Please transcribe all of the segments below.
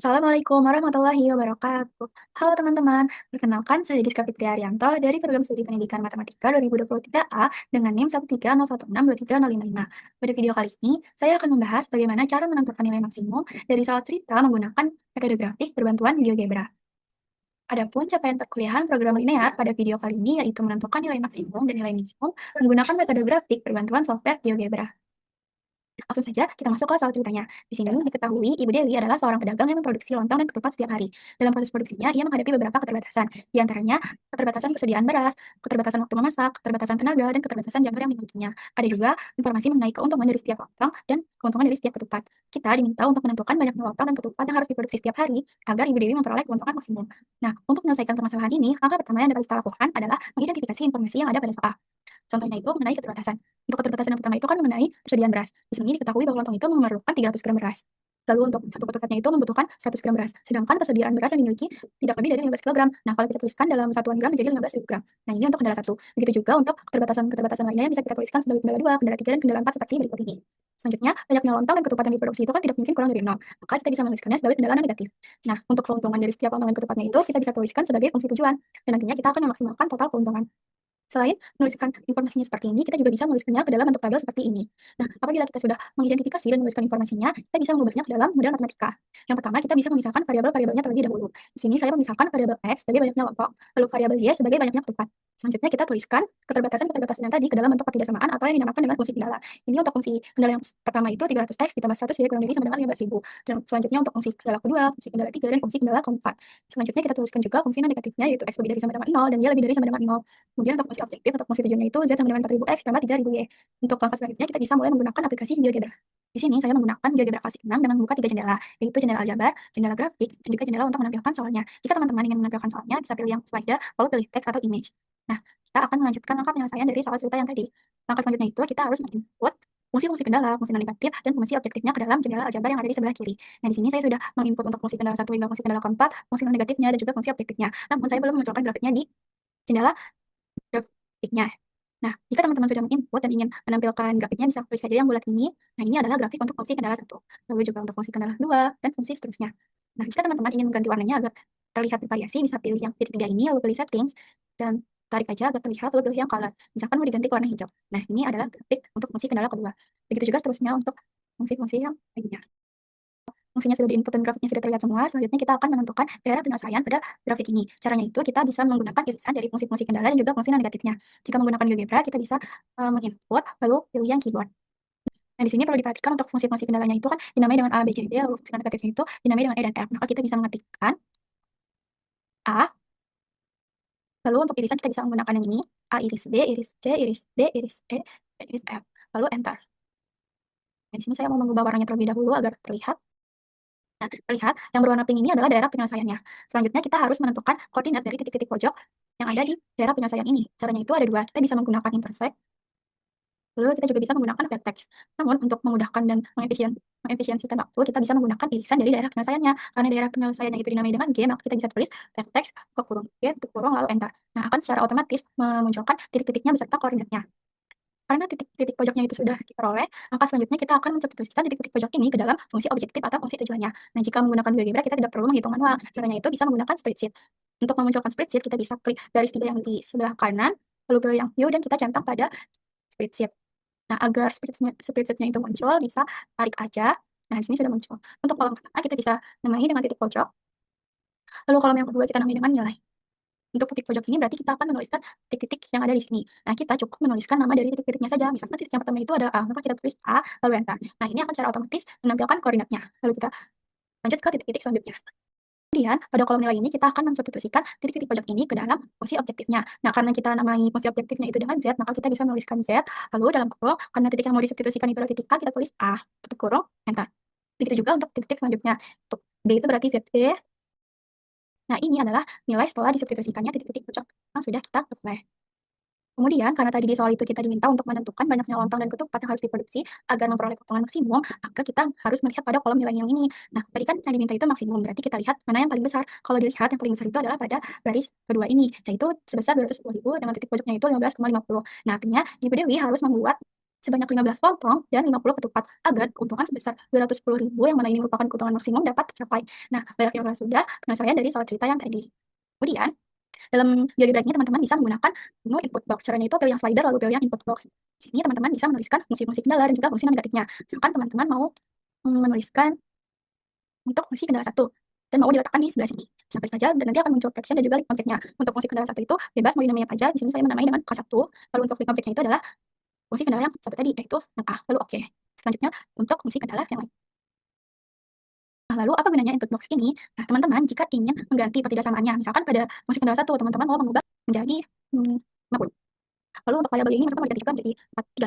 Assalamualaikum warahmatullahi wabarakatuh. Halo teman-teman, perkenalkan saya Diska Fitri Arianto dari Program Studi Pendidikan Matematika 2023A dengan NIM 130162305. Pada video kali ini, saya akan membahas bagaimana cara menentukan nilai maksimum dari soal cerita menggunakan metode grafik berbantuan GeoGebra. Adapun capaian perkuliahan program linear pada video kali ini yaitu menentukan nilai maksimum dan nilai minimum menggunakan metode grafik berbantuan software GeoGebra. Langsung saja kita masuk ke soal ceritanya. Di sini diketahui Ibu Dewi adalah seorang pedagang yang memproduksi lontong dan ketupat setiap hari. Dalam proses produksinya, ia menghadapi beberapa keterbatasan, di antaranya keterbatasan persediaan beras, keterbatasan waktu memasak, keterbatasan tenaga, dan keterbatasan jamur yang dimilikinya. Ada juga informasi mengenai keuntungan dari setiap lontong dan keuntungan dari setiap ketupat. Kita diminta untuk menentukan banyaknya lontong dan ketupat yang harus diproduksi setiap hari agar Ibu Dewi memperoleh keuntungan maksimum. Nah, untuk menyelesaikan permasalahan ini, langkah pertama yang dapat kita lakukan adalah mengidentifikasi informasi yang ada pada soal. Contohnya itu mengenai keterbatasan. Untuk keterbatasan yang pertama itu kan mengenai persediaan beras. Di sini diketahui bahwa lontong itu memerlukan 300 gram beras. Lalu untuk satu ketupatnya itu membutuhkan 100 gram beras. Sedangkan persediaan beras yang dimiliki tidak lebih dari 15 kg. Nah, kalau kita tuliskan dalam satuan gram menjadi 15.000 gram. Nah, ini untuk kendala 1. Begitu juga untuk keterbatasan-keterbatasan lainnya yang bisa kita tuliskan sebagai kendala 2, kendala 3, dan kendala 4 seperti berikut ini. Selanjutnya, banyaknya lontong dan ketupat yang diproduksi itu kan tidak mungkin kurang dari 0. Maka kita bisa menuliskannya sebagai kendala negatif. Nah, untuk keuntungan dari setiap lontong dan ketupatnya itu kita bisa tuliskan sebagai fungsi tujuan. Dan nantinya kita akan memaksimalkan total keuntungan. Selain menuliskan informasinya seperti ini, kita juga bisa menuliskannya ke dalam bentuk tabel seperti ini. Nah, apabila kita sudah mengidentifikasi dan menuliskan informasinya, kita bisa mengubahnya ke dalam model matematika. Yang pertama, kita bisa memisahkan variabel-variabelnya terlebih dahulu. Di sini saya memisahkan variabel X sebagai banyaknya lontong, lalu variabel Y sebagai banyaknya ketupat. Selanjutnya kita tuliskan keterbatasan-keterbatasan yang tadi ke dalam bentuk ketidaksamaan atau yang dinamakan dengan fungsi kendala. Ini untuk fungsi kendala yang pertama itu 300X ditambah 100 Y kurang lebih sama dengan 15.000. Dan selanjutnya untuk fungsi kendala kedua, fungsi kendala 3, dan fungsi kendala keempat. Selanjutnya kita tuliskan juga fungsi non negatifnya yaitu X lebih dari sama dengan 0 dan Y lebih dari sama dengan 0. Kemudian untuk fungsi objektif atau fungsi tujuannya itu Z sama dengan 4000X tambah 3000Y. Untuk langkah selanjutnya kita bisa mulai menggunakan aplikasi GeoGebra. Di sini saya menggunakan GeoGebra Classic 6 dengan membuka 3 jendela, yaitu jendela aljabar, jendela grafik, dan juga jendela untuk menampilkan soalnya. Jika teman-teman ingin menampilkan soalnya, bisa pilih yang slider, lalu pilih teks atau image. Nah, kita akan melanjutkan langkah penyelesaian dari soal cerita yang tadi. Langkah selanjutnya itu kita harus menginput fungsi-fungsi kendala, fungsi non negatif, dan fungsi objektifnya ke dalam jendela aljabar yang ada di sebelah kiri. Nah, di sini saya sudah menginput untuk fungsi kendala 1 hingga fungsi kendala keempat, fungsi non negatifnya, dan juga fungsi objektifnya. Namun, saya belum memunculkan grafiknya di jendela grafiknya. Nah, jika teman-teman sudah menginput dan ingin menampilkan grafiknya, bisa klik saja yang bulat ini. Nah, ini adalah grafik untuk fungsi kendala 1, lalu juga untuk fungsi kendala 2, dan fungsi seterusnya. Nah, jika teman-teman ingin mengganti warnanya agar terlihat bervariasi, bisa pilih yang titik 3 ini, lalu pilih settings, dan tarik aja agar terlihat, lalu pilih yang color. Misalkan mau diganti ke warna hijau. Nah, ini adalah grafik untuk fungsi kendala kedua. Begitu juga seterusnya untuk fungsi-fungsi yang lainnya. Fungsinya sudah diinput dan grafiknya sudah terlihat semua, selanjutnya kita akan menentukan daerah penyelesaian pada grafik ini. Caranya itu kita bisa menggunakan irisan dari fungsi-fungsi kendala dan juga fungsi non negatifnya. Jika menggunakan GeoGebra, kita bisa menginput lalu pilih yang keyboard. Nah, di sini perlu diperhatikan untuk fungsi-fungsi kendalanya itu kan dinamai dengan A, B, C, D, lalu fungsi non negatifnya itu dinamai dengan E dan F. Maka kita bisa mengetikkan A, lalu untuk irisan kita bisa menggunakan yang ini, A iris B, iris C, iris D, iris E, dan iris F. Lalu enter. Nah, di sini saya mau mengubah warnanya terlebih dahulu agar terlihat. Nah, terlihat yang berwarna pink ini adalah daerah penyelesaiannya. Selanjutnya kita harus menentukan koordinat dari titik-titik pojok yang ada di daerah penyelesaian ini. Caranya itu ada dua. Kita bisa menggunakan intersect, lalu kita juga bisa menggunakan vertex. Namun untuk memudahkan dan mengefisiensikan waktu, kita bisa menggunakan irisan dari daerah penyelesaiannya. Karena daerah penyelesaiannya itu dinamai dengan G, maka kita bisa tulis vertex ke kurung G, tutup kurung, lalu enter. Nah, akan secara otomatis memunculkan titik-titiknya beserta koordinatnya. Karena titik-titik pojoknya itu sudah diperoleh, maka selanjutnya kita akan mensubstitusikan titik-titik pojok ini ke dalam fungsi objektif atau fungsi tujuannya. Nah, jika menggunakan GeoGebra, kita tidak perlu menghitung manual. Caranya itu bisa menggunakan spreadsheet. Untuk memunculkan spreadsheet, kita bisa klik garis 3 yang di sebelah kanan, lalu pilih yang view, dan kita centang pada spreadsheet. Nah, agar spreadsheet-nya itu muncul, bisa tarik aja. Nah, di sini sudah muncul. Untuk kolom pertama, kita bisa namai dengan titik pojok. Lalu kolom yang kedua, kita namai dengan nilai. Untuk titik pojok ini berarti kita akan menuliskan titik-titik yang ada di sini. Nah, kita cukup menuliskan nama dari titik-titiknya saja. Misalkan titik yang pertama itu adalah A, maka kita tulis A, lalu enter. Nah, ini akan secara otomatis menampilkan koordinatnya. Lalu kita lanjut ke titik-titik selanjutnya. Kemudian, pada kolom nilai ini kita akan mensubstitusikan titik-titik pojok ini ke dalam fungsi objektifnya. Nah, karena kita namai fungsi objektifnya itu dengan Z, maka kita bisa menuliskan Z, lalu dalam kurung, karena titik yang mau disubstitusikan itu adalah titik A, kita tulis A, tutup kurung, enter. Begitu juga untuk titik-titik selanjutnya. Untuk B itu berarti ZB. Nah, ini adalah nilai setelah disubstitusikannya titik-titik pojok yang sudah kita peroleh. Kemudian, karena tadi di soal itu kita diminta untuk menentukan banyaknya lontong dan ketupat yang harus diproduksi agar memperoleh keuntungan maksimum, maka kita harus melihat pada kolom nilai yang ini. Nah, tadi kan yang diminta itu maksimum, berarti kita lihat mana yang paling besar. Kalau dilihat yang paling besar itu adalah pada garis kedua ini, yaitu sebesar 210.000 dengan titik pojoknya itu 15,50. Nah, artinya Ibu Dewi harus membuat sebanyak 15 lontong dan 50 ketupat agar keuntungan sebesar 210.000 yang mana ini merupakan keuntungan maksimum dapat tercapai. Nah, berakhirlah sudah penyelesaian dari soal cerita yang tadi. Kemudian, dalam GeoGebra ini teman-teman bisa menggunakan menu input box. Caranya itu pilih yang slider lalu pilih yang input box. Di sini teman-teman bisa menuliskan fungsi-fungsi kendala dan juga fungsi negatifnya. Misalkan teman-teman mau menuliskan untuk fungsi kendala satu dan mau diletakkan di sebelah sini. Sampai saja dan nanti akan muncul caption dan juga link objeknya. Untuk fungsi kendala satu itu bebas mau dinamai apa aja. Di sini saya menamai dengan K1. Lalu untuk link objeknya itu adalah fungsi kendala yang satu tadi, yaitu yang A. Lalu oke. Selanjutnya untuk fungsi kendala yang lain. Nah, lalu apa gunanya input box ini? Nah, teman-teman jika ingin mengganti pertidaksamaannya, misalkan pada fungsi kendala satu teman-teman mau mengubah menjadi 50. Lalu untuk variabel ini misalkan mau diganti menjadi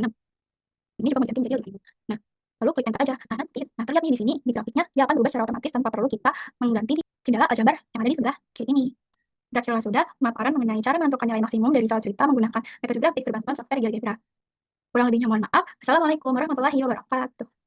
436. Ini juga mau diganti menjadi 5000. Nah, lalu klik enter aja. Nah, terlihat nih di sini di grafiknya dia akan berubah secara otomatis tanpa perlu kita mengganti di jendela aljabar yang ada di sebelah kiri ini. Berakhirlah sudah pemaparan mengenai cara menentukan nilai maksimum dari soal cerita menggunakan metode grafik berbantuan software GeoGebra. Kurang lebihnya mohon maaf. Assalamualaikum warahmatullahi wabarakatuh.